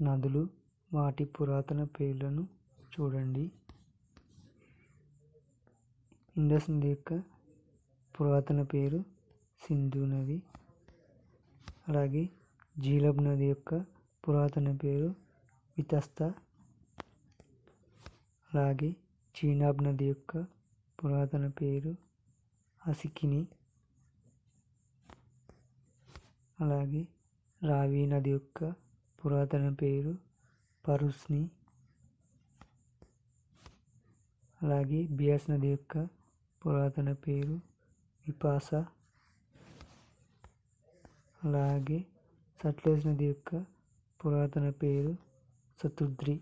నదులు వాటి పురాతన పేర్లను చూడండి. ఇండస్ నది యొక్క పురాతన పేరు సింధు నది. అలాగే జీలబ్ నది యొక్క పురాతన పేరు వితస్తా. అలాగే చీనాబ్ నది యొక్క పురాతన పేరు అసికిని. అలాగే రావి నది యొక్క పురాతన పేరు పరుస్ని. అలాగే బియాస్ నది యొక్క పురాతన పేరు విపాస. అలాగే సట్లెజ్ నది యొక్క పురాతన పేరు శతుద్రి.